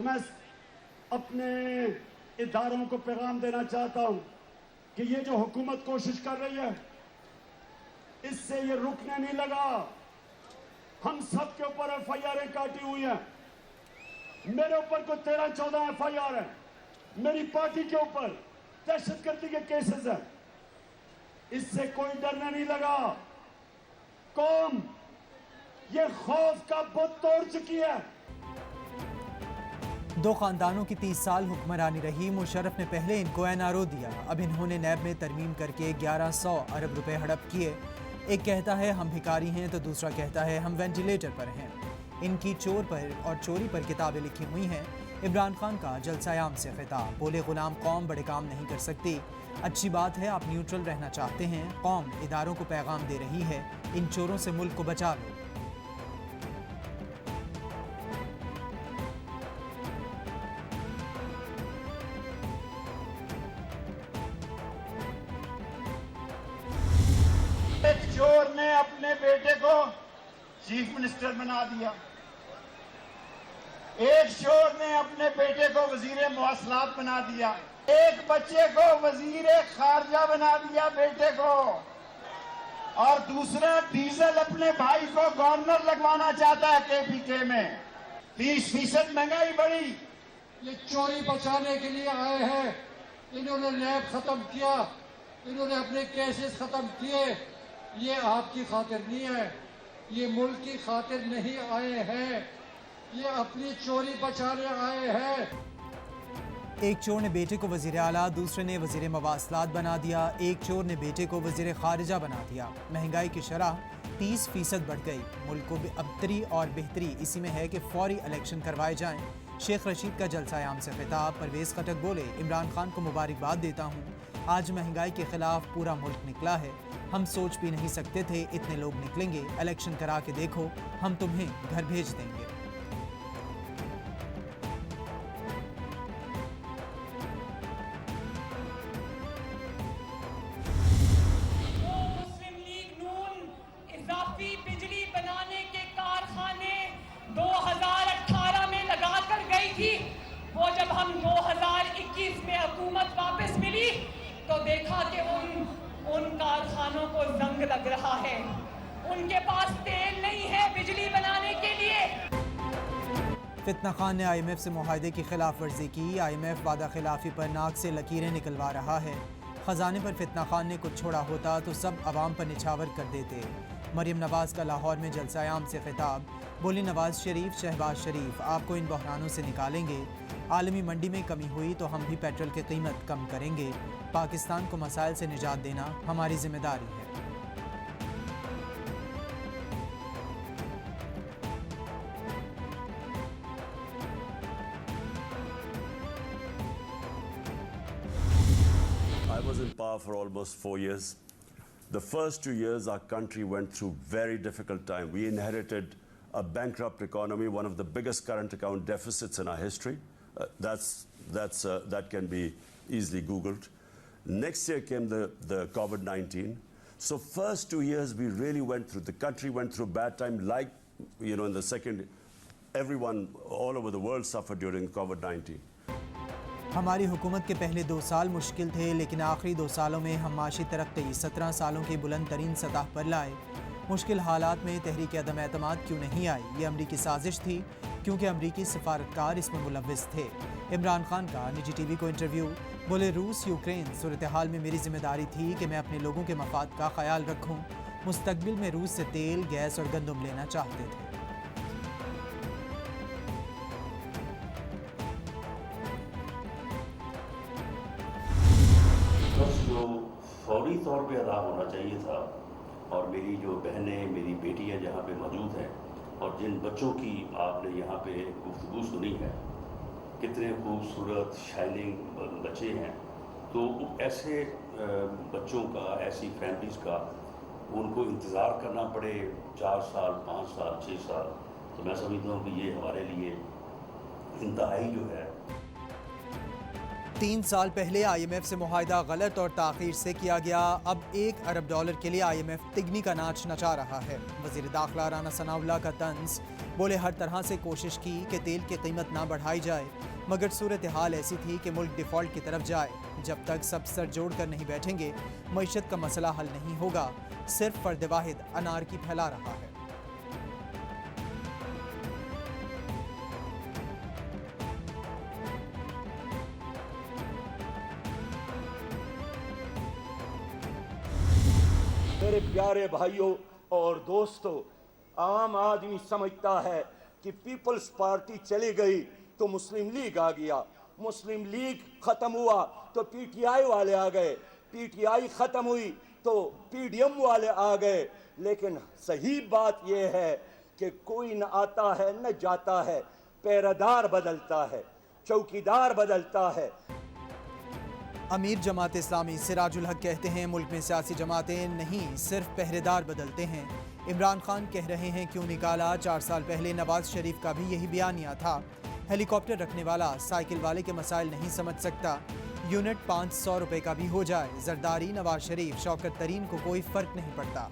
मैं अपने इदारों को पैगाम देना चाहता हूं कि ये जो हुकूमत कोशिश कर रही है, इससे ये रुकने नहीं लगा। हम सब के ऊपर FIR काटी हुई हैं। मेरे ऊपर को 13-14 FIR है। मेरी पार्टी के ऊपर दहशतगर्दी के केसेस हैं। इससे कोई डरने नहीं लगा। कौम ये खौफ का बुत तोड़ चुकी है। दो खानदानों की 30 साल हुक्मरानी रही। मुशर्रफ ने पहले इनको NRO दिया, अब इन्होंने नैब में तरमीम करके 1100 अरब रुपए हड़प किए। एक कहता है हम भिखारी हैं तो दूसरा कहता है हम वेंटिलेटर पर हैं। इनकी चोर पर और चोरी पर किताबें लिखी हुई हैं। इमरान खान का जलसायाम से खिताब, बोले गुलाम कौम बड़े काम नहीं कर सकती। अच्छी बात है आप न्यूट्रल रहना चाहते हैं। कौम इदारों को पैगाम दे रही है, इन चोरों से मुल्क को बचा लो। एक चोर ने अपने बेटे को चीफ मिनिस्टर बना दिया। एक चोर ने अपने बेटे को वजीर मवासलात बना दिया। एक बच्चे को वजीर खारजा बना दिया बेटे को, और दूसरा डीजल अपने भाई को गवर्नर लगवाना चाहता है KPK में। 30% महंगाई बढ़ी। ये चोरी बचाने के लिए आए हैं। इन्होंने नैब खत्म किया, इन्होंने अपने केसेस खत्म किए। ये आपकी खातिर नहीं है, ये मुल्क की खातिर नहीं आए हैं, ये अपनी चोरी बचाने आए हैं। एक चोर ने बेटे को वजीर आला, दूसरे ने वजीर मवासलात बना दिया। एक चोर ने बेटे को वजीर खारिजा बना दिया। महंगाई की शरह 30% बढ़ गई। मुल्क को अबतरी और बेहतरी इसी में है कि फौरी इलेक्शन करवाए जाएं। शेख रशीद का जलसायाम से खिताब, परवेज़ खटक बोले इमरान खान को मुबारकबाद देता हूँ। आज महंगाई के खिलाफ पूरा मुल्क निकला है। हम सोच भी नहीं सकते थे इतने लोग निकलेंगे। इलेक्शन करा के देखो, हम तुम्हें घर भेज देंगे। मुस्लिम लीग नून इजाफी बिजली बनाने के कारखाने 2018 में लगा कर गई थी। वो जब हम 2021 में हुकूमत वापस मिली तो देखा कि उन कारखानों को जंग लग रहा है। उनके पास तेल नहीं है बिजली बनाने के लिए। फितना खान ने IMF से मुआहदे की खिलाफ वर्जी की। IMF वादा खिलाफी पर नाक से लकीरें निकलवा रहा है। खजाने पर फितना खान ने कुछ छोड़ा होता तो सब अवाम पर निछावर कर देते। मरियम नवाज का लाहौर में जलसायाम से खिताब, बोली नवाज शरीफ, शहबाज शरीफ आपको इन बहरानों से निकालेंगे। आलमी मंडी में कमी हुई तो हम भी पेट्रोल की कीमत कम करेंगे। पाकिस्तान को मसाइल से निजात देना हमारी जिम्मेदारी है। I was in power for almost 4 years. The first 2 years our country went through very difficult time. We inherited a bankrupt economy, one of the biggest current account deficits in our history. That can be easily Googled. Next year came the COVID-19. So first 2 years we really went through, the country went through bad time, like, you know, in the second, everyone all over the world suffered during COVID-19. हमारी हुकूमत के पहले 2 साल मुश्किल थे, लेकिन आखिरी 2 सालों में हम माशी तरक्की 17 सालों की बुलंद तरीन सतह पर लाए। मुश्किल हालात में तहरीक अदम एतमाद क्यों नहीं आई? ये अमरीकी साजिश थी, क्योंकि अमरीकी सफारतकार इसमें मुलव्विस थे। इमरान खान का निजी TV को इंटरव्यू, बोले रूस यूक्रेन सूरत हाल में मेरी जिम्मेदारी थी कि मैं अपने लोगों के मफाद का ख्याल रखूं। मुस्तकबिल में रूस से तेल, गैस और गंदम लेना चाहते थे। जो फौरी तौर पे अदा होना चाहिए था, और मेरी जो बहनें, मेरी बेटियां जहाँ पे मौजूद हैं और जिन बच्चों की आपने यहाँ पे गुफ्तगू सुनी है, कितने खूबसूरत शाइनिंग बच्चे हैं, तो ऐसे बच्चों का, ऐसी फैमिलीज़ का उनको इंतज़ार करना पड़े 4 साल, 5 साल, 6 साल, तो मैं समझता हूँ कि ये हमारे लिए इंतहाई जो है। 3 साल पहले IMF से मुआहिदा गलत और ताख़ीर से किया गया, अब $1 अरब के लिए IMF तिगनी का नाच नचा रहा है। वज़ीर दाखिला राना सनाउल्लाह का तंज, बोले हर तरह से कोशिश की कि तेल की कीमत ना बढ़ाई जाए, मगर सूरत हाल ऐसी थी कि मुल्क डिफ़ॉल्ट की तरफ जाए। जब तक सब सर जोड़ कर नहीं बैठेंगे मईशत का मसला हल नहीं होगा। सिर्फ फर्द वाहिद अनारकी फैला रहा है। मेरे प्यारे भाइयों और दोस्तों, आम आदमी समझता है कि पीपल्स पार्टी चली गई तो मुस्लिम लीग आ गया, मुस्लिम लीग खत्म हुआ तो पीटीआई वाले आ गए, पीटीआई खत्म हुई तो पीडीएम वाले आ गए। लेकिन सही बात यह है कि कोई न आता है न जाता है, पहरेदार बदलता है, चौकीदार बदलता है। अमीर जमात इस्लामी सिराजुल हक कहते हैं मुल्क में सियासी जमातें नहीं सिर्फ पहरेदार बदलते हैं। इमरान खान कह रहे हैं क्यों निकाला, 4 साल पहले नवाज शरीफ का भी यही बयानिया था। हेलीकॉप्टर रखने वाला साइकिल वाले के मसाइल नहीं समझ सकता। यूनिट 500 रुपए का भी हो जाए, जरदारी, नवाज शरीफ, शौकत तरीन को कोई फर्क नहीं पड़ता।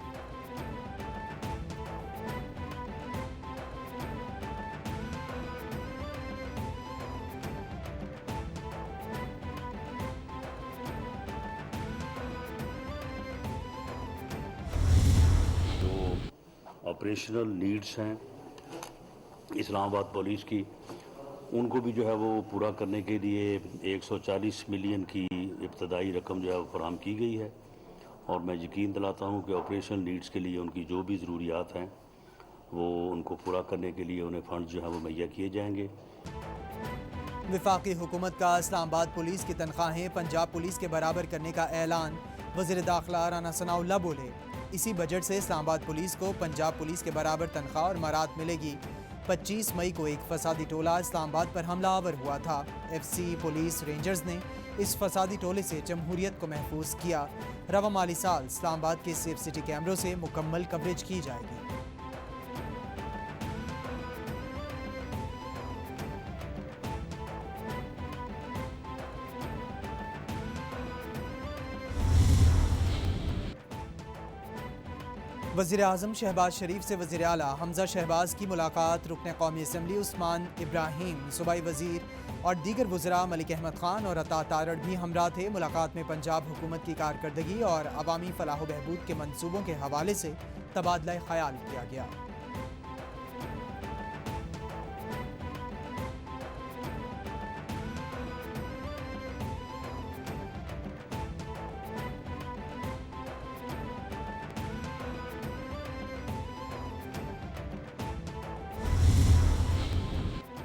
ऑपरेशनल नीड्स हैं इस्लामाबाद पुलिस की, उनको भी जो है वो पूरा करने के लिए 140 मिलियन की इब्तदाई रकम जो है वो फराहम की गई है। और मैं यकीन दिलाता हूँ कि ऑपरेशनल नीड्स के लिए उनकी जो भी ज़रूरियात हैं वो उनको पूरा करने के लिए उन्हें फंड जो है वो मुहैया किए जाएंगे। वफाकी हुकूमत का इस्लामाबाद पुलिस की तनख्वाहें पंजाब पुलिस के बराबर करने का ऐलान, वज़ीर दाखिला राना सनाउल्लाह बोले इसी बजट से इस्लामाबाद पुलिस को पंजाब पुलिस के बराबर तनख्वाह और मरात मिलेगी। 25 मई को एक फसादी टोला इस्लामाबाद पर हमलावर हुआ था। FC पुलिस रेंजर्स ने इस फसादी टोले से जमहूरियत को महफूज किया। रवा माली साल इस्लामाबाद के सेफ सिटी कैमरों से मुकम्मल कवरेज की जाएगी। वज़ीर आज़म शहबाज शरीफ से वज़ीर आला हमजा शहबाज की मुलाकात, रुकन कौमी असम्बली उस्मान इब्राहिम, सूबाई वज़ीर और दीगर वज़रा मलिक अहमद ख़ान और अता तारड़ भी हमरा थे। मुलाकात में पंजाब हुकूमत की कारकर्दगी और अवामी फलाह बहबूद के मंसूबों के हवाले से तबादला ख्याल किया गया।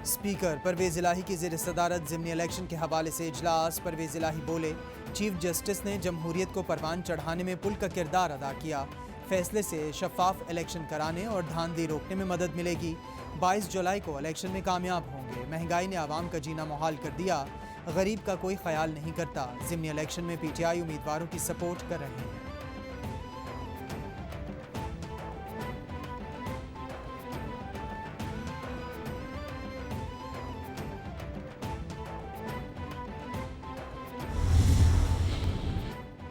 स्पीकर परवेज़ इलाही की ज़ेर सदारत ज़िमनी इलेक्शन के हवाले से इजलास। परवेज़ इलाही बोले चीफ जस्टिस ने जमहूरियत को परवान चढ़ाने में पुल का किरदार अदा किया। फैसले से शफाफ इलेक्शन कराने और धांधली रोकने में मदद मिलेगी। 22 जुलाई को इलेक्शन में कामयाब होंगे। महंगाई ने आवाम का जीना मुहाल कर दिया, गरीब का कोई ख्याल नहीं करता। ज़िमनी इलेक्शन में PTI उम्मीदवारों की सपोर्ट कर रहे हैं।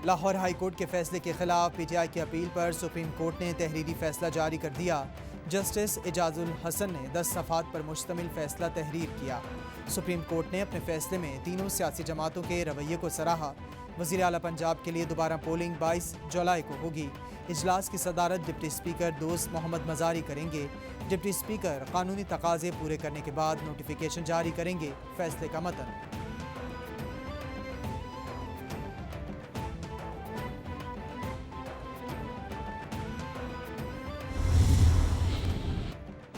लाहौर हाई कोर्ट के फैसले के खिलाफ PTI की अपील पर सुप्रीम कोर्ट ने तहरीरी फैसला जारी कर दिया। जस्टिस एजाजुल हसन ने 10 सफ़ात पर मुश्तमिल फैसला तहरीर किया। सुप्रीम कोर्ट ने अपने फैसले में तीनों सियासी जमातों के रवैये को सराहा। वज़ीर आला पंजाब के लिए दोबारा पोलिंग 22 जुलाई को होगी। इजलास की सदारत डिप्टी स्पीकर दोस्त मोहम्मद मजारी करेंगे। डिप्टी स्पीकर कानूनी तकाजे पूरे करने के बाद नोटिफिकेशन जारी करेंगे। फैसले का मतन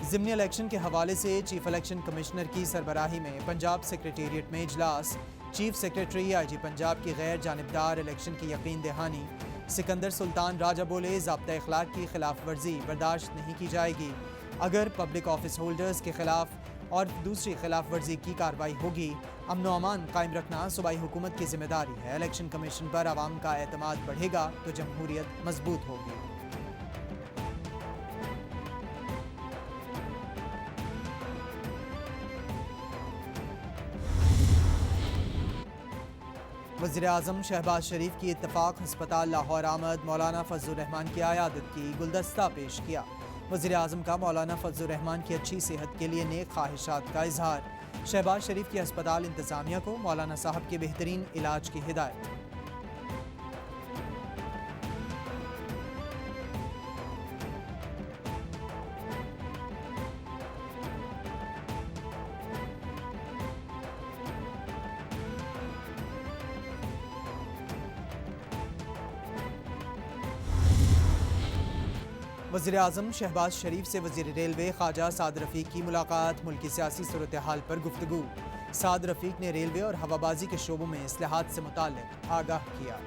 ज़िमनी इलेक्शन के हवाले से चीफ इलेक्शन कमिश्नर की सरबराही में पंजाब सेक्रेटेरिएट में इजलास। चीफ सेक्रेटरी IG पंजाब की गैर जानिबदार इलेक्शन की यकीन दहानी। सिकंदर सुल्तान राजा बोले ज़ाब्ता अखलाक की खिलाफ वर्जी बर्दाश्त नहीं की जाएगी। अगर पब्लिक ऑफिस होल्डर्स के खिलाफ और दूसरी खिलाफ वर्जी की कार्रवाई होगी। अमन व अमान कायम रखना सूबाई हुकूमत की जिम्मेदारी है। इलेक्शन कमीशन पर आवाम का एतमाद बढ़ेगा तो जमहूरियत मजबूत होगी। वज़ीर आज़म शहबाज शरीफ की इत्तफाक हस्पताल लाहौर आमद मौलाना फजलुर रहमान की आयादत की गुलदस्ता पेश किया। वज़ीर आज़म का मौलाना फजलुर रहमान की अच्छी सेहत के लिए नेक ख्वाहिशात का इजहार। शहबाज शरीफ की अस्पताल इंतज़ामिया को मौलाना साहब के बेहतरीन इलाज की हिदायत। वज़ीर आज़म शहबाज शरीफ से वज़ीर रेलवे ख्वाजा साद रफ़ीक की मुलाकात। मुल्क की सियासी सूरत हाल पर गुफ्तगू। साद रफ़ीक ने रेलवे और हवाबाजी के शोबों में इस्लाहात से मुताल्लिक़ आगाह किया।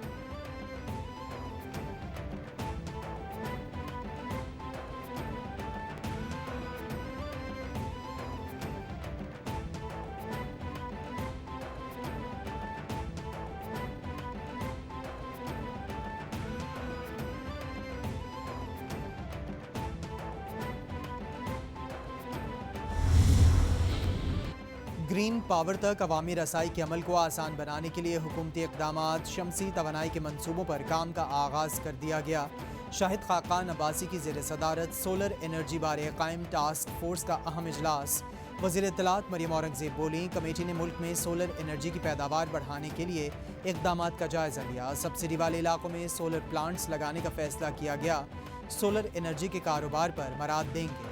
ग्रीन पावर तक अवामी रसाई के अमल को आसान बनाने के लिए हुकूमती इक़दामात। शमसी तवानाई के मनसूबों पर काम का आगाज़ कर दिया गया। शाहिद खाकान अब्बासी की ज़ेर सदारत सोलर एनर्जी बारे कायम टास्क फोर्स का अहम इजलास। वज़ीर इत्तलात मरियम औरंगज़ेब बोली, कमेटी ने मुल्क में सोलर एनर्जी की पैदावार बढ़ाने के लिए इक़दामात का जायज़ा लिया। सब्सिडी वाले इलाकों में सोलर प्लांट्स लगाने का फ़ैसला किया गया। सोलर एनर्जी के कारोबार पर मराद देंगे।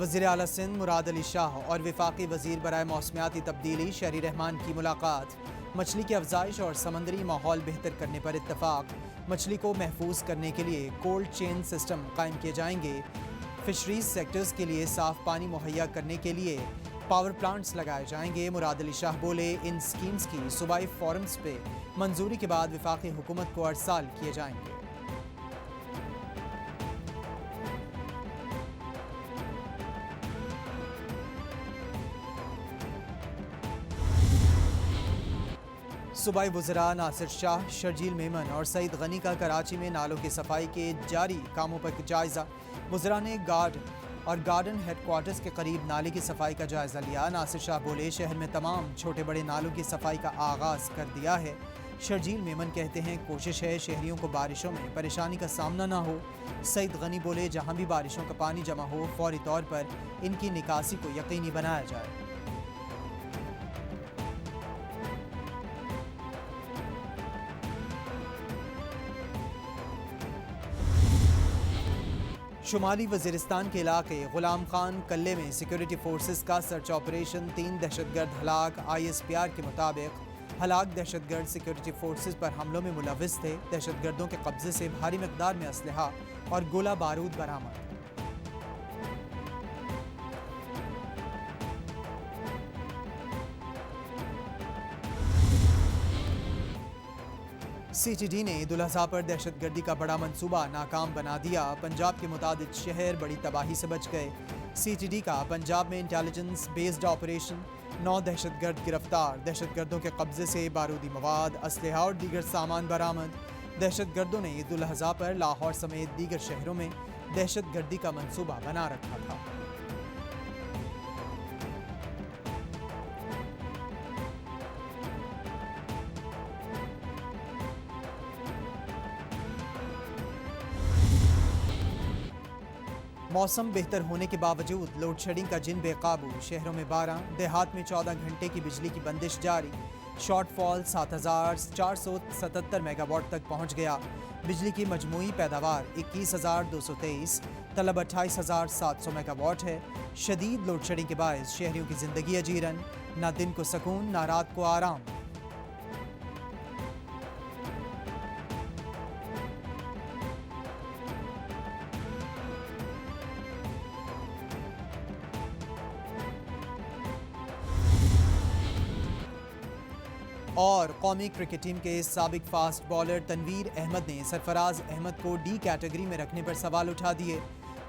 वज़ीर आला सिंध मुराद अली शाह और वफाकी वज़ीर बराए मौसमियाती तब्दीली शहरी रहमान की मुलाकात। मछली की अफजाइश और समंदरी माहौल बेहतर करने पर इत्तफाक। मछली को महफूज करने के लिए कोल्ड चेन सिस्टम कायम किए जाएंगे। फिशरीज सेक्टर्स के लिए साफ पानी मुहैया करने के लिए पावर प्लांट्स लगाए जाएंगे। मुराद अली शाह बोले, इन स्कीम्स की सूबाई फोरम्स पे मंजूरी के बाद वफाकी हुकूमत को अरसाल किए जाएंगे। सूबाई वज़रा नासिर शाह, शर्जील मेमन और सईद गनी का कराची में नालों की सफाई के जारी कामों पर जायज़ा। वज़रा ने गार्डन हेडक्वार्टर्स के करीब नाले की सफाई का जायज़ा लिया। नासिर शाह बोले, शहर में तमाम छोटे बड़े नालों की सफाई का आगाज़ कर दिया है। शर्जील मेमन कहते हैं, कोशिश है शहरियों को बारिशों में परेशानी का सामना ना हो। सईद गनी बोले, जहाँ भी बारिशों का पानी जमा हो फौरी तौर पर इनकी निकासी को यकीनी बनाया जाए। शुमाली वज़ीरिस्तान के इलाके गुलाम खान कल्ले में सिक्योरिटी फोर्सेस का सर्च ऑपरेशन। 3 दहशतगर्द हलाक। ISPR के मुताबिक हलाक दहशतगर्द सिक्योरिटी फोर्सेस पर हमलों में मुलविस थे। दहशतगर्दों के कब्जे से भारी मिकदार में असलहा और गोला बारूद बरामद। CTD ने ईद उल अज़हा पर दहशतगर्दी का बड़ा मंसूबा नाकाम बना दिया। पंजाब के मुतादिद शहर बड़ी तबाही से बच गए। CTD का पंजाब में इंटेलिजेंस बेस्ड ऑपरेशन। 9 दहशतगर्द गिरफ्तार। दहशतगर्दों के कब्जे से बारूदी मवाद, असलहा और दीगर सामान बरामद। दहशतगर्दों ने ईद उल अज़हा पर लाहौर समेत दीगर शहरों में दहशतगर्दी का मंसूबा बना रखा था। मौसम बेहतर होने के बावजूद लोड शेडिंग का जिन बेकाबू। शहरों में 12, देहात में 14 घंटे की बिजली की बंदिश जारी। शॉर्टफॉल 7477 मेगावाट तक पहुंच गया। बिजली की मजमूई पैदावार 21,223, तलब 28,700 मेगावाट है। शदीद लोड शेडिंग के बायस शहरियों की जिंदगी अजीरन। ना दिन को सुकून, ना रात को आराम। और कौमी क्रिकेट टीम के साबिक फास्ट बॉलर तनवीर अहमद ने सरफराज अहमद को D कैटेगरी में रखने पर सवाल उठा दिए।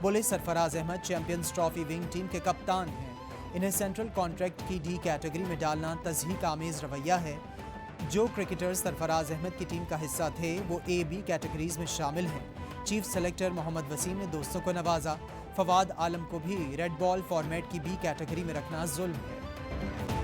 बोले, Sarfaraz Ahmed champions trophy winning team के कप्तान हैं। इन्हें सेंट्रल कॉन्ट्रैक्ट की D कैटेगरी में डालना तज़हीक आमेज़ रवैया है। जो क्रिकेटर्स सरफराज अहमद की टीम का हिस्सा थे वो A, B कैटेगरीज में शामिल हैं। चीफ सेलेक्टर मोहम्मद वसीम ने दोस्तों को नवाजा। फवाद आलम को भी रेड बॉल फॉर्मेट की बी कैटेगरी में रखना जुल्म है।